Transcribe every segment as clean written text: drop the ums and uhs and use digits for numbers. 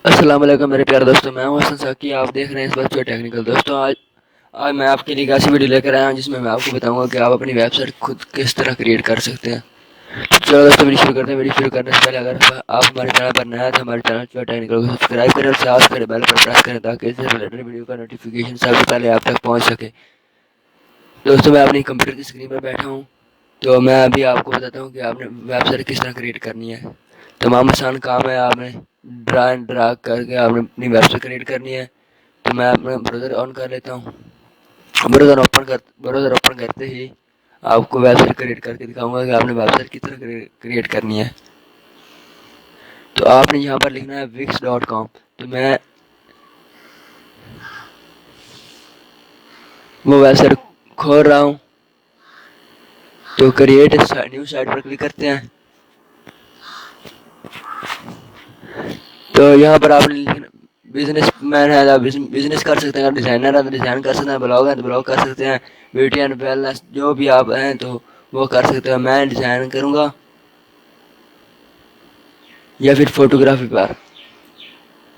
अस्सलाम वालेकुम मेरे प्यारे दोस्तों, मैं हूं हसन साकी। आप देख रहे हैं इस वक्त जो टेक्निकल दोस्तों। आज आज मैं आपके लिए एक ऐसी वीडियो लेकर आया हूं जिसमें मैं आपको बताऊंगा कि आप अपनी वेबसाइट खुद किस तरह क्रिएट कर सकते हैं। तो चलो दोस्तों, वीडियो शुरू करते हैं। वीडियो शुरू करने से पहले अगर आप हमारे चैनल पर नया है तो हमारे चैनल जो टेक्निकल को सब्सक्राइब करें और साथ करें बेल पर प्रेस करें ताकि इससे रिलेटेड वीडियो का नोटिफिकेशन सबसे पहले आप तक पहुँच सके। दोस्तों, मैं अपनी कंप्यूटर की स्क्रीन पर बैठा हूँ, तो मैं अभी आपको बताता हूँ कि आपने वेबसाइट किस तरह क्रिएट करनी है। तमाम आसान काम है, आपने ड्रा एंड ड्रैग करके आपने अपनी वेबसाइट क्रिएट करनी है। तो मैं अपना ब्राउज़र ऑन कर लेता हूँ। ब्राउज़र ओपन करते ही आपको वेबसाइट क्रिएट करके दिखाऊंगा कि आपने वेबसाइट किस तरह क्रिएट करनी है। तो आपने यहाँ पर लिखना है wix.com। तो मैं वो वेबसाइट खोल रहा हूँ, तो क्रिएट न्यू साइट पर क्लिक करते हैं। तो यहाँ पर आपने लिखना बिजनेस मैन है तो बिजनेस कर सकते हैं, डिज़ाइनर है तो डिज़ाइन कर सकते हैं, ब्लॉग है तो ब्लॉग कर सकते हैं, ब्यूटी एंड वेलनेस जो भी आप हैं तो वो कर सकते हैं। मैं डिज़ाइन करूँगा या फिर फोटोग्राफी पर,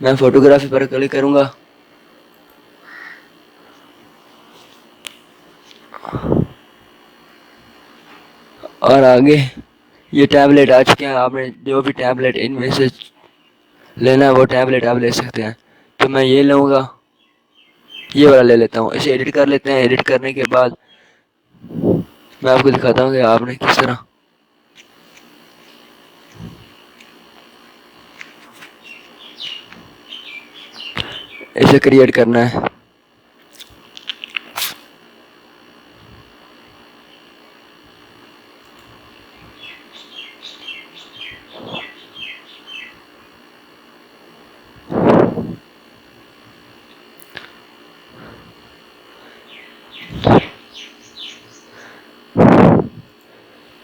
मैं फोटोग्राफी पर क्लिक करूँगा। और आगे ये टैबलेट आ चुके हैं, आपने जो भी टैबलेट इनमें से लेना है वो टैबलेट आप ले सकते हैं। तो मैं ये लूँगा, ये वाला ले लेता हूँ। इसे एडिट कर लेते हैं। एडिट करने के बाद मैं आपको दिखाता हूँ कि आपने किस तरह इसे क्रिएट करना है।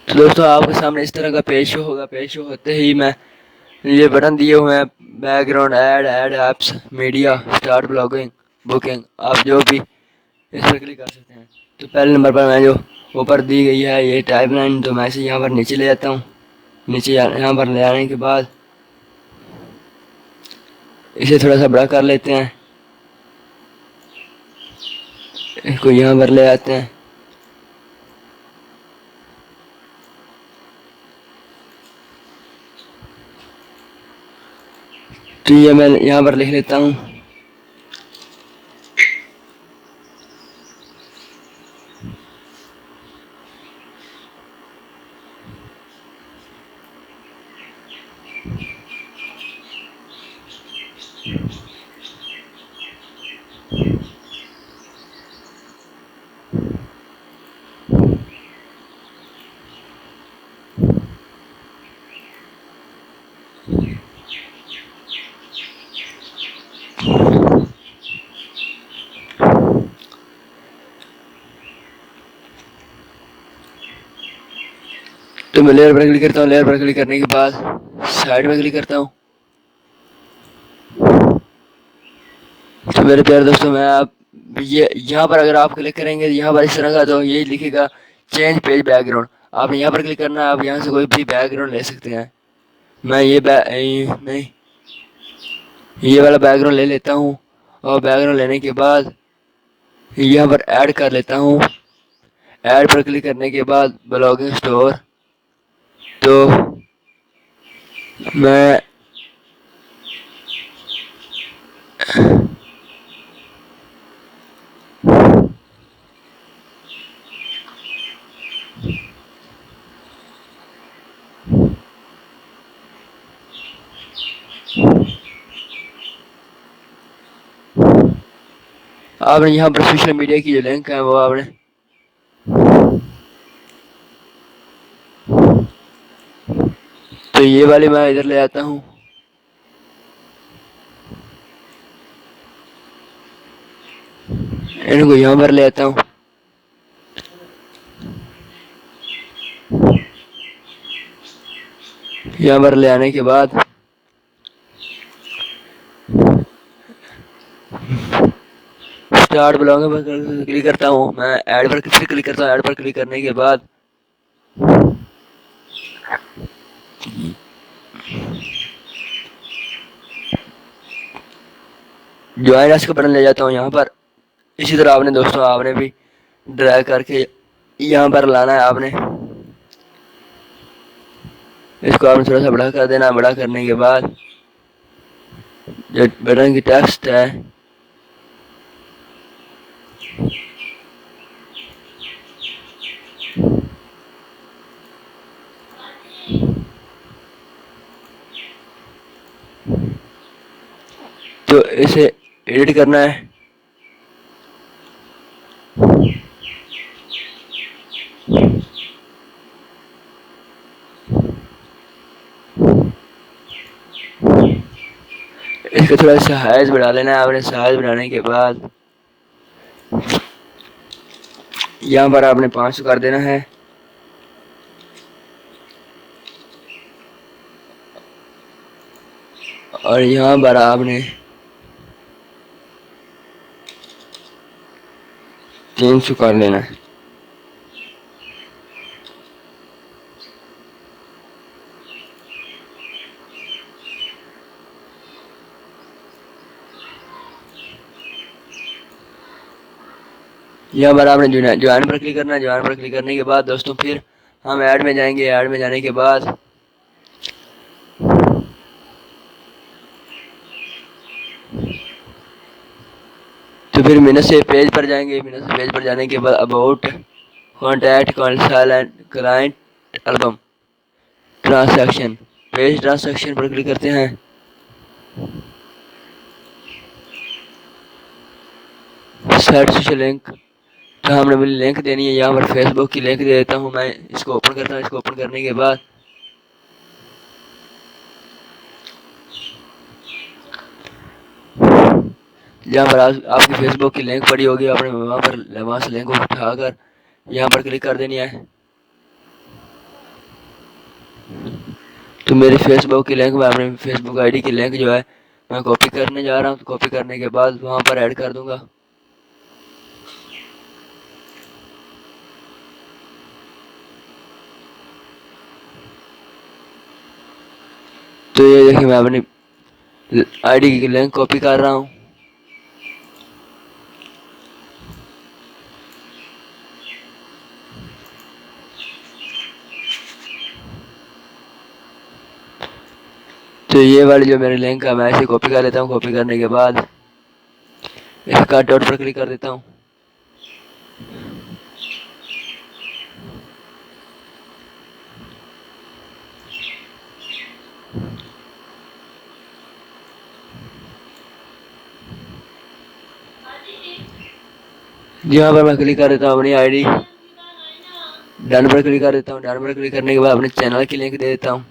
तो दोस्तों, आपके सामने इस तरह का पेज शो होगा। पेज शो होते ही मैं ये बटन दिए हुए हैं, background add apps media start blogging booking, आप जो भी इस पर क्लिक कर सकते हैं। तो पहले नंबर पर मैं जो ऊपर दी गई है ये टाइपलाइन, तो मैं इसे यहाँ पर नीचे ले जाता हूँ। नीचे यहाँ पर ले आने के बाद इसे थोड़ा सा बड़ा कर लेते हैं, इसको यहाँ पर ले आते हैं। तो ये मैं यहाँ पर लिख लेता हूँ। तो मैं लेयर पर क्लिक करता हूँ। लेयर पर क्लिक करने के बाद साइड में क्लिक करता हूँ। तो मेरे प्यारे दोस्तों, मैं आप ये यहाँ पर अगर आप क्लिक करेंगे यहाँ पर इस तरह का, तो ये लिखेगा चेंज पेज बैकग्राउंड। आपने यहाँ पर क्लिक करना है, आप यहाँ से कोई भी बैकग्राउंड ले सकते हैं। मैं नहीं, ये वाला बैकग्राउंड ले लेता हूँ। और बैकग्राउंड लेने के बाद यहाँ पर ऐड कर लेता हूँ। ऐड पर क्लिक करने के बाद ब्लॉगिंग स्टोर, तो मैं आपने यहाँ पर सोशल मीडिया की जो लिंक है वो आपने तो ये वाली मैं इधर ले आता हूँ। इनको यहाँ पर ले आता हूँ। यहाँ पर ले आने के बाद स्टार्ट ब्लॉगिंग पर क्लिक करता हूँ। मैं ऐड पर फिर क्लिक करता हूँ। ऐड पर क्लिक करने के बाद ज्वाइन एस का बटन ले जाता हूँ यहाँ पर। इसी तरह आपने दोस्तों आपने भी ड्रैग करके यहाँ पर लाना है आपने। इसको आपने थोड़ा सा बड़ा कर देना। बड़ा करने के बाद जो बटन की टेक्स्ट है तो इसे एडिट करना है। इसका थोड़ा सा साइज बढ़ा लेना है आपने। साइज बढ़ाने के बाद यहाँ पर आपने 500 कर देना है। और यहाँ पर आपने 300 कर लेना है। यहाँ पर आपने ज्वाइन पर क्लिक करना है। ज्वाइन पर क्लिक करने के बाद दोस्तों फिर हम ऐड में जाएंगे। ऐड में जाने के बाद तो फिर मिनट से पेज पर जाएंगे। मिनट से पेज पर जाने के बाद about contact consul and client album transaction page transaction पर क्लिक करते हैं। सेट सोशल लिंक तो हमने मुझे लिंक देनी है। यहाँ पर फेसबुक की लिंक दे देता हूँ मैं। इसको ओपन करता हूँ। इसको ओपन करने के बाद जहाँ पर आपकी फेसबुक की लिंक पड़ी होगी आपने वहाँ से लिंक उठाकर यहाँ पर क्लिक कर देनी है। तो मेरी फेसबुक की लिंक में अपने फेसबुक आईडी की लिंक जो है मैं कॉपी करने जा रहा हूँ। कॉपी करने के बाद वहाँ पर ऐड कर दूंगा। तो ये देखिए मैं अपनी आईडी की लिंक कॉपी कर रहा हूँ। तो ये वाली जो मेरी लिंक है मैं इसे कॉपी कर लेता हूँ। कॉपी करने के बाद इस कट आउट पर क्लिक कर देता हूँ। यहाँ पर मैं क्लिक कर देता हूँ अपनी आईडी। डन पर क्लिक कर देता हूँ। डन पर क्लिक करने के बाद अपने चैनल की लिंक दे देता हूँ।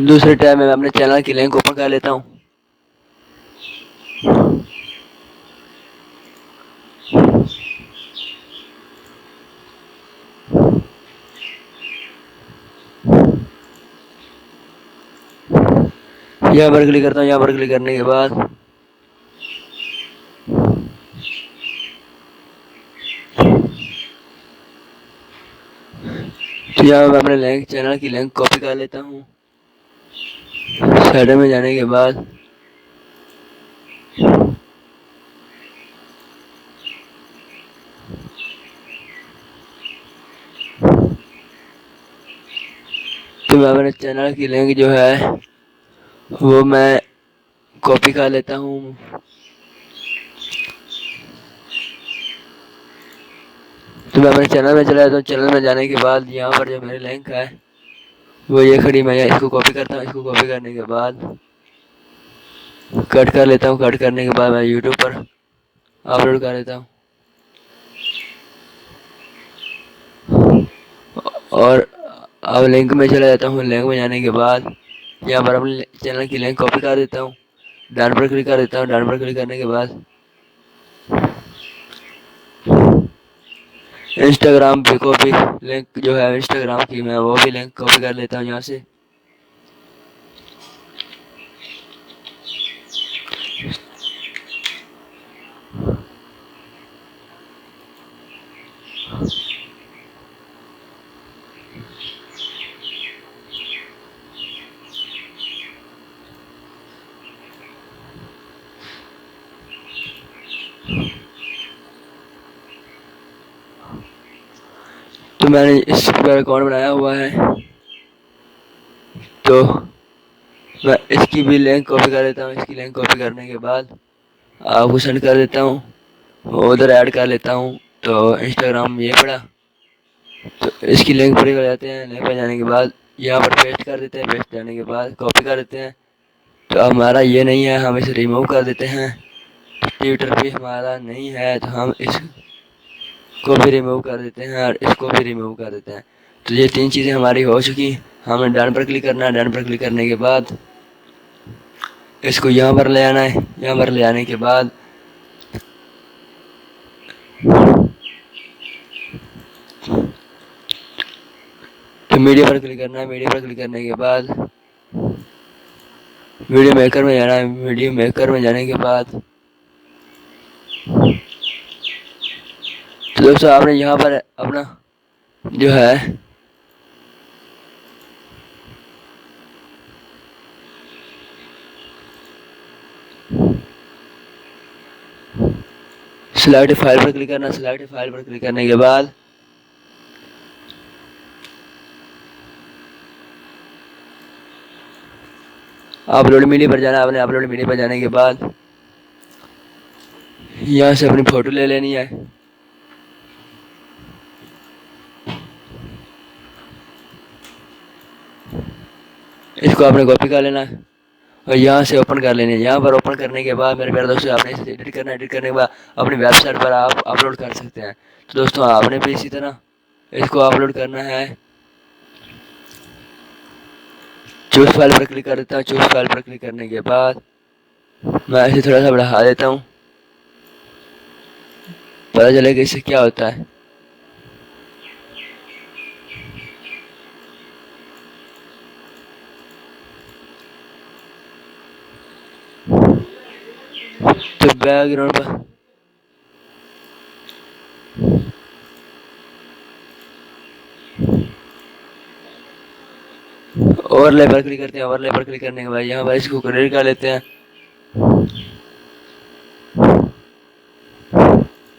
दूसरे टैब में मैं अपने चैनल की लिंक ओपन कर लेता हूँ। यहाँ पर क्लिक करता हूँ। यहाँ पर क्लिक करने के बाद तो यहाँ मैं अपने लिंक चैनल की लिंक कॉपी कर लेता हूँ। साइड में जाने के बाद तो मैं अपने चैनल की लिंक जो है वो मैं कॉपी कर लेता हूँ। तो मैं अपने चैनल में चला जाता हूँ। चैनल में जाने के बाद यहाँ पर जो मेरी लिंक है वो ये खड़ी। मैं इसको कॉपी करता हूँ। इसको कॉपी करने के बाद कट कर लेता हूँ। कट करने के बाद मैं यूट्यूब पर अपलोड कर लेता हूँ। और अब लिंक में चला जाता हूँ। लिंक में जाने के बाद यहाँ पर अपने चैनल की लिंक कॉपी कर देता हूँ। डन पर क्लिक कर देता हूँ। डन पर क्लिक करने के बाद इंस्टाग्राम पे कॉपी लिंक जो है इंस्टाग्राम की मैं वो भी लिंक कॉपी कर लेता हूँ यहाँ से। तो मैंने इस पर अकाउंट बनाया हुआ है, तो मैं इसकी भी लिंक कॉपी कर देता हूँ। इसकी लिंक कॉपी करने के बाद आपको सेंड कर देता हूँ, उधर ऐड कर लेता हूँ। तो इंस्टाग्राम ये पड़ा, तो इसकी लिंक पूरी कर जाते हैं। लिंक पर जाने के बाद यहाँ पर पेस्ट कर देते हैं, पेस्ट जाने के बाद कॉपी कर देते हैं। तो अब हमारा ये नहीं है, हम इसे रिमूव कर देते हैं। ट्विटर पे हमारा नहीं है तो हम इसको भी रिमूव कर देते हैं और इसको भी रिमूव कर देते हैं। तो ये 3 चीज़ें हमारी हो चुकी। हमें डन पर क्लिक करना है। डन पर क्लिक करने के बाद इसको यहाँ पर ले आना है। यहाँ पर ले आने के बाद तो मीडिया पर क्लिक करना है। मीडिया पर क्लिक करने के बाद वीडियो मेकर में जाना है। वीडियो मेकर में जाने के बाद तो दोस्तों आपने यहाँ पर अपना जो है सिलेक्ट फाइल पर क्लिक करना। सिलेक्ट फाइल पर क्लिक करने के बाद अपलोड मीडिया पर जाना है। आपने अपलोड मीडिया पर जाने के बाद यहाँ से अपनी फ़ोटो ले लेनी है। इसको आपने कॉपी कर लेना है और यहाँ से ओपन कर लेनी है। यहाँ पर ओपन करने के बाद मेरे प्यारे दोस्तों आपने इसे एडिट करना है। एडिट करने के बाद अपनी वेबसाइट पर आप अपलोड कर सकते हैं। तो दोस्तों आपने भी इसी तरह इसको अपलोड करना है। चूज फाइल पर क्लिक कर देता हूँ। चूज फाइल पर क्लिक करने के बाद मैं इसे थोड़ा सा बढ़ा देता हूँ, पता चलेगा इससे क्या होता है। तो बैकग्राउंड पर ओवरले पर क्लिक करते हैं। ओवरले पर क्लिक करने के बाद यहाँ पर इसको क्लियर कर लेते हैं।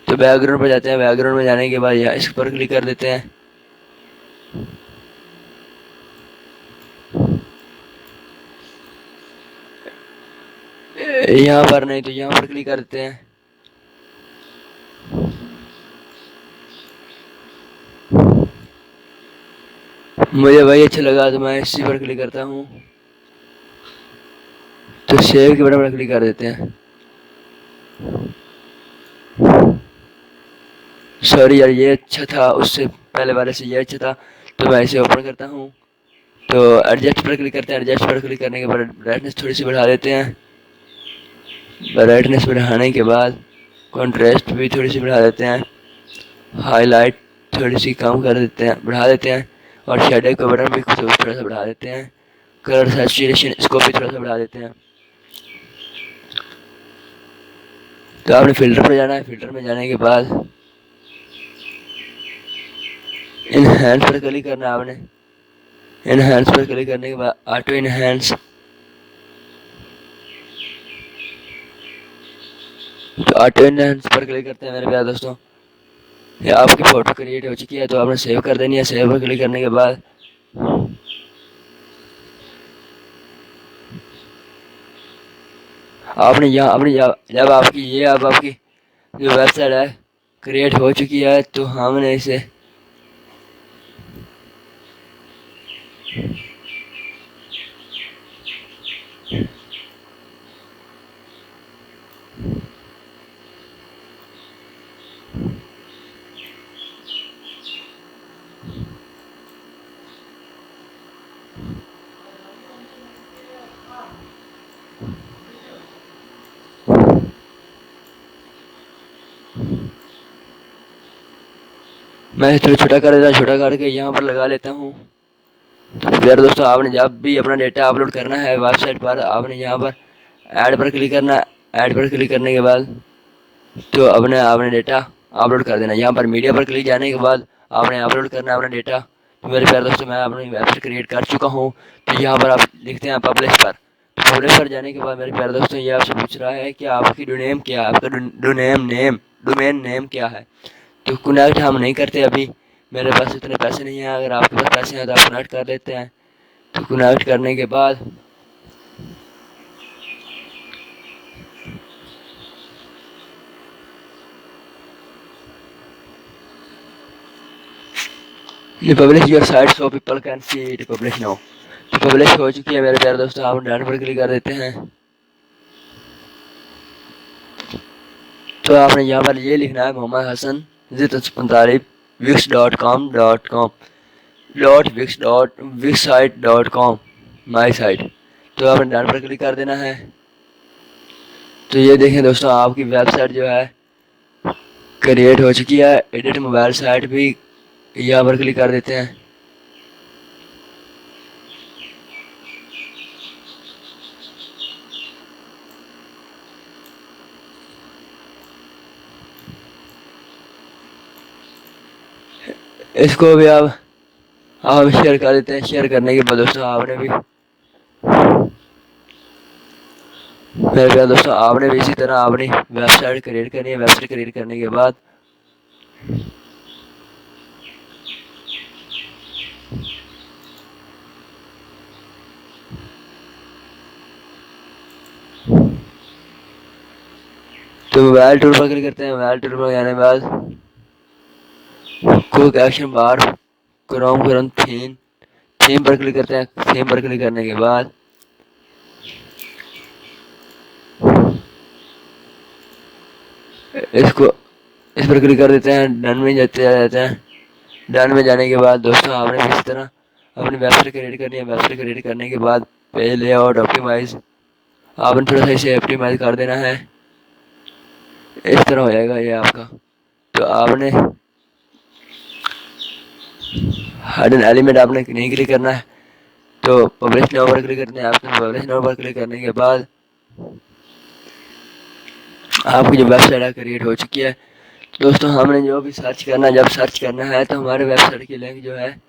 तो बैकग्राउंड पर जाते हैं। बैकग्राउंड में जाने के बाद यहाँ इस पर क्लिक कर देते हैं। यहाँ पर नहीं तो यहाँ पर क्लिक कर देते हैं। मुझे वही अच्छा लगा तो मैं इसी पर क्लिक करता हूँ। तो सेव के बटन पर क्लिक कर देते हैं। सॉरी यार, ये अच्छा था, उससे पहले वाले से ये अच्छा था। तो मैं इसे ओपन करता हूँ। तो एडजस्ट पर क्लिक करते हैं। एडजस्ट पर क्लिक करने के बाद ब्राइटनेस थोड़ी सी बढ़ा देते हैं। ब्राइटनेस बढ़ाने के बाद कॉन्ट्रास्ट भी थोड़ी सी बढ़ा देते हैं। हाईलाइट थोड़ी सी कम कर देते हैं, बढ़ा देते हैं। और शेडो का बटन भी थोड़ा सा बढ़ा देते हैं। कलर सैचुरेशन इसको भी थोड़ा सा बढ़ा देते हैं। तो आपने फिल्टर पर जाना है। फिल्टर में जाने के बाद इनहैंस पर क्लिक करना है। आपने इनहैंस पर क्लिक करने के बाद ऑटो इनहैंस, तो ऑटो इनहैंस पर क्लिक करते हैं मेरे प्यारे दोस्तों। ये आपकी फ़ोटो क्रिएट हो चुकी है तो आपने सेव कर देनी है। सेव पर क्लिक करने के बाद आपने यहाँ अपनी जब आपकी ये अब आपकी जो वेबसाइट है क्रिएट हो चुकी है तो हमने इसे मैं थोड़ा छोटा कर देता हूँ। छोटा करके यहाँ पर लगा लेता हूँ। तो यार दोस्तों आपने जब भी अपना डेटा अपलोड करना है वेबसाइट पर, आपने यहाँ पर ऐड पर क्लिक करना है। ऐड पर क्लिक करने के बाद तो अपने आपने डेटा अपलोड कर देना। यहाँ पर मीडिया पर क्लिक जाने के बाद आपने अपलोड करना है अपना डेटा। तो मेरे प्यारे दोस्तों मैं अपनी वेबसाइट क्रिएट कर चुका हूँ। तो यहाँ पर आप लिखते हैं पब्लिश पर। तो पब्लिश पर जाने के बाद मेरे प्यारे दोस्तों ये आपसे पूछ रहा है कि आपकी डोमेन क्या है, आपका डोमेन नेम क्या है। तो कनेक्ट हम नहीं करते अभी, मेरे पास इतने पैसे नहीं हैं। अगर आपके पास पैसे हैं तो आप कनेक्ट कर लेते हैं। तो कनेक्ट करने के बाद ये publish your site so people can see it publish now. तो पब्लिश हो चुकी है मेरे प्यारे दोस्तों। आप डन पर क्लिक कर देते हैं। तो आपने यहाँ पर ये लिखना है मोहम्मद हसन ज़िद45 wix.com.wixsite.com माई साइट। तो आपने डन पर क्लिक कर देना है। तो ये देखें दोस्तों, आपकी वेबसाइट जो है क्रिएट हो चुकी है। एडिट मोबाइल साइट भी यहाँ पर क्लिक कर देते हैं। इसको भी आप शेयर कर देते हैं। शेयर करने के बाद दोस्तों आपने भी मेरे प्यारे दोस्तों आपने भी इसी तरह अपनी वेबसाइट क्रिएट करनी है। वेबसाइट क्रिएट करने के बाद तो मोबाइल टूल पर क्लिक करते हैं। मोबाइल टूल पर जाने के बाद क्विक एक्शन बार क्रोम करन थीम पर क्लिक करते हैं। थीम पर क्लिक करने के बाद इस पर क्लिक कर देते हैं। डन में जाते हैं। डन में जाने के बाद दोस्तों आपने इस तरह अपनी वेबसाइट क्रिएट करनी है। वेबसाइट क्रिएट करने के बाद पेज लेआउट ऑप्टिमाइज आपने थोड़ा सा इसे ऑप्टिमाइज कर देना है। इस तरह हो जाएगा ये आपका। तो आपने हिडन एलिमेंट आपने नहीं क्लिक करना है। तो पब्लिश नाउ पर क्लिक करते हैं। आपने पब्लिश नाउ पर क्लिक करने के बाद आपकी जो वेबसाइट है क्रिएट हो चुकी है। दोस्तों हमने जो भी सर्च करना है, जब सर्च करना है तो हमारे वेबसाइट की लिंक जो है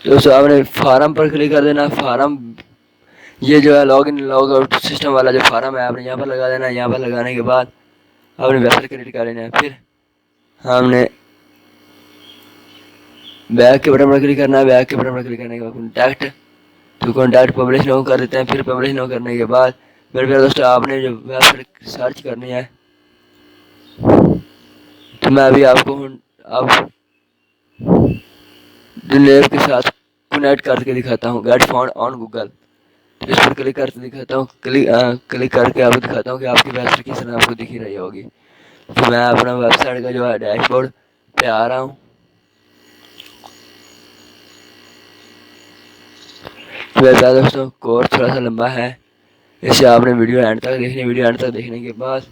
दोस्तों आपने फार्म पर क्लिक कर देना। फार्म ये जो है log in log out system वाला जो फार्म है आपने यहाँ पर लगा देना है। यहाँ पर लगाने के बाद आपने वेबसाइट क्रिएट कर लेना है। फिर हमने बैक के बटन पर क्लिक करना है। बैक के बटन पर क्लिक करने के बाद कॉन्टैक्ट तो कॉन्टैक्ट पब्लिश नाउ कर देते हैं। फिर पब्लिश नाउ करने के बाद मेरे प्यारे दोस्तों आपने जो वेबसाइट सर्च करनी है तो मैं अभी आपको अब नेम के साथ कनेक्ट करके दिखाता हूँ। Get found on Google. तो इस पर क्लिक करके दिखाता हूँ। क्लिक करके आपको दिखाता हूँ कि आपकी वेबसाइट किस तरह आपको दिख ही रही होगी। तो मैं अपना वेबसाइट का जो है डैशबोर्ड पे आ रहा हूँ। तो दोस्तों कोर्स थोड़ा सा लंबा है, इसे आपने वीडियो एंड तक देखनी। वीडियो एंड तक देखने के बाद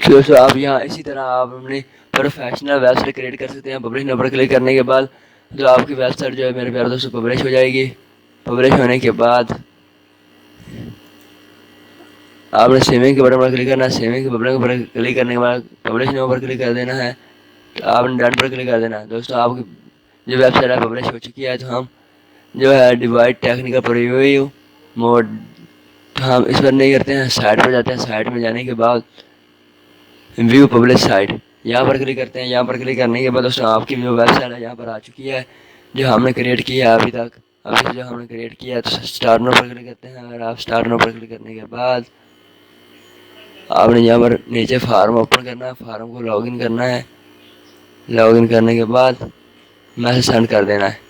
दोस्तों आप यहाँ इसी तरह आप अपनी प्रोफेशनल वेबसाइट क्रिएट कर सकते हैं। पब्लिश नाउ पर क्लिक करने के बाद जो आपकी वेबसाइट जो है मेरे प्यारे दोस्तों पब्लिश हो जाएगी। पब्लिश होने के बाद आपने सेविंग के बटन पर क्लिक करना है। सेविंग के बटन पर क्लिक करने के बाद पब्लिश नाउ पर क्लिक कर देना है। तो आपने डन पर क्लिक कर देना है। दोस्तों आपकी जो वेबसाइट है पब्लिश हो चुकी है। तो हम जो है डिवाइड टेक्निकल प्रीव्यू मोड तो हम इस पर नहीं करते हैं। साइट पर जाते हैं। साइट में जाने के बाद व्यू पब्लिश साइट यहाँ पर क्लिक करते हैं। यहाँ पर क्लिक करने के बाद दोस्तों आपकी जो वेबसाइट है यहाँ पर आ चुकी है जो हमने क्रिएट की है अभी तक। अब इसे जो हमने क्रिएट किया है तो स्टार्ट नाउ पर क्लिक करते हैं। अगर आप स्टार्ट नाउ पर क्लिक करने के बाद आपने यहाँ पर नीचे फार्म ओपन करना है, फार्म को लॉगिन करना है। लॉगिन करने के बाद मैसेज सेंड कर देना है।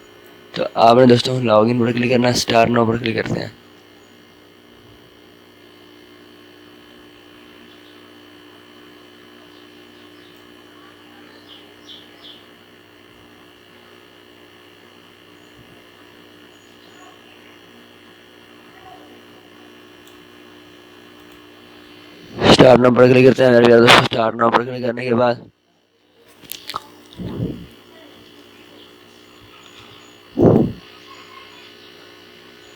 तो आपने दोस्तों लॉगिन पर क्लिक करना है, स्टार्ट नाउ पर क्लिक करते हैं। स्टार्ट नाउ पर क्लिक करते हैं मेरे प्यारे दोस्तों। स्टार्ट नाउ पर क्लिक करने के बाद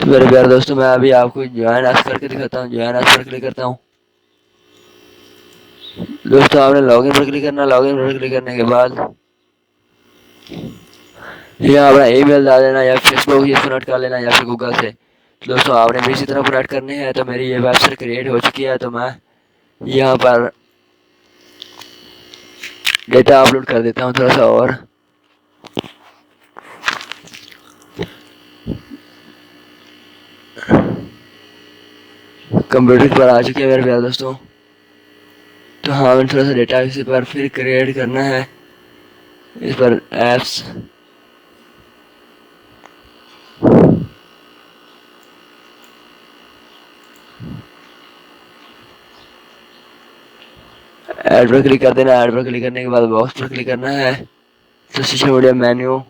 तो मेरे प्यारे दोस्तों मैं अभी आपको ज्वाइन एज करके दिखाता हूँ। ज्वाइन एज पर क्लिक करता हूँ। दोस्तों आपने लॉगिन पर क्लिक करना। लॉगिन पर क्लिक करने के बाद यहाँ अपना ईमेल डाल देना या फेसबुक यूज कनेक्ट कर लेना या फिर गूगल से। तो दोस्तों आपने भी इसी तरह कनेक्ट करने हैं। तो मेरी ये वेबसाइट क्रिएट हो चुकी है। तो मैं यहाँ पर डेटा अपलोड कर देता हूँ थोड़ा सा और। कंप्यूटर पर आ चुके हैं मेरे प्यारे दोस्तों। तो हाँ हमें थोड़ा सा डेटा इस पर फिर क्रिएट करना है। इस पर एप्स ऐड पर क्लिक कर देना। ऐड पर क्लिक करने के बाद बॉक्स पर क्लिक करना है। तो सोशल मीडिया मेन्यू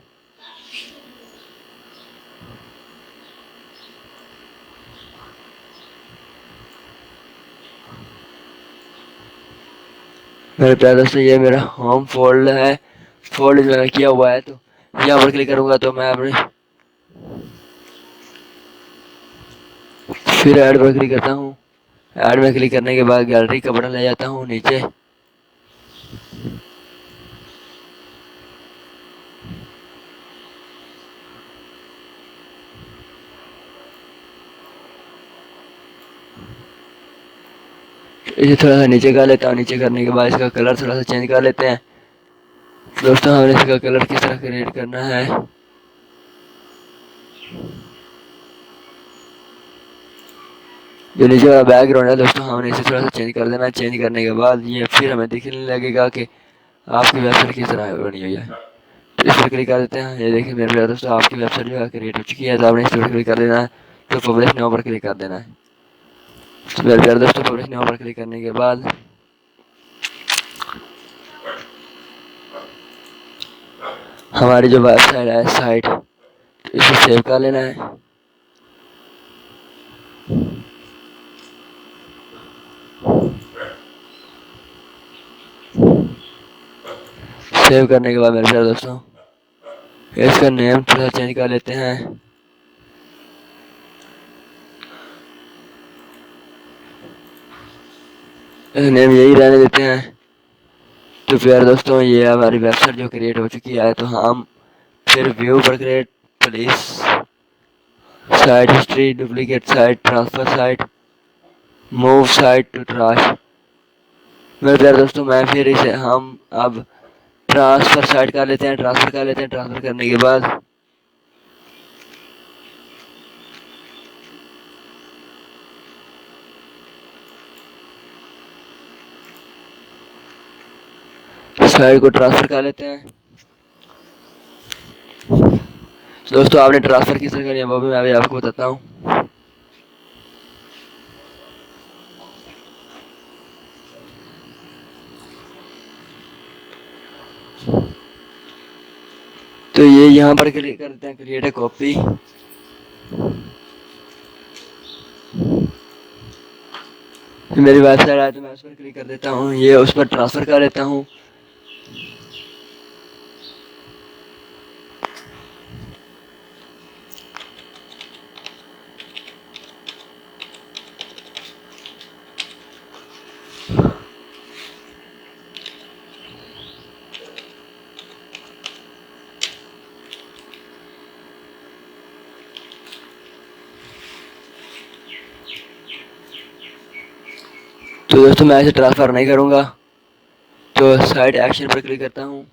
मेरे प्यारे दोस्तों ये मेरा होम फोल्ड है, फोल्ड जो मैंने किया हुआ है। तो यहाँ पर क्लिक करूँगा तो मैं अपने फिर ऐड पर क्लिक करता हूँ। ऐड में क्लिक करने के बाद गैलरी का बटन ले जाता हूँ नीचे। इसे थोड़ा सा नीचे कर लेता हूँ। नीचे करने के बाद इसका कलर थोड़ा सा चेंज कर लेते हैं। दोस्तों हमें इसका कलर किस तरह क्रिएट करना है। जो नीचे वाला बैकग्राउंड है दोस्तों हमने इसे थोड़ा सा चेंज कर देना है। चेंज करने के बाद ये फिर हमें दिखने लगेगा कि आपकी वेबसाइट किस तरह बनी हुई है। तो इस पर क्लिक कर देते हैं। ये देखिए मेरे प्यारे दोस्तों आपकी वेबसाइट जो है क्रिएट हो चुकी है। तो आपने इस पर क्लिक कर देना है। तो पब्लिश नाउ पर क्लिक कर देना है। तो मेरे प्यारे दोस्तों पब्लिश नाउ पर क्लिक करने के बाद हमारी जो वेबसाइट है साइट इसे सेव कर लेना है। सेव करने के बाद मेरे प्यारे दोस्तों इसका नेम थोड़ा चेंज कर लेते हैं। नेम यही रहने देते हैं। तो प्यारे दोस्तों ये हमारी वेबसाइट जो क्रिएट हो चुकी है। तो हम फिर व्यू पर create please site history, duplicate site, transfer site, move site to trash. मेरे प्यारे दोस्तों मैं फिर इसे हम अब ट्रांसफर साइट कर लेते हैं। ट्रांसफर कर लेते हैं। ट्रांसफर करने के बाद साइट को ट्रांसफर कर लेते हैं। दोस्तों आपने ट्रांसफर किस तरह करनी है वो भी मैं अभी आपको बताता हूँ। तो ये यहाँ पर क्लिक करते हैं क्रिएट ए कॉपी। मेरी वेबसाइट आए तो मैं उस पर क्लिक कर देता हूँ। ये उस पर ट्रांसफर कर लेता हूँ। तो दोस्तों मैं इसे ट्रांसफर नहीं करूँगा। तो साइट एक्शन पर क्लिक करता हूँ।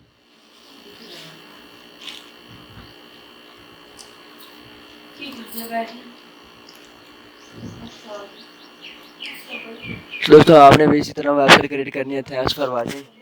दोस्तों आपने भी इसी तरह वेबसाइट क्रिएट करनी है। Thanks for watching.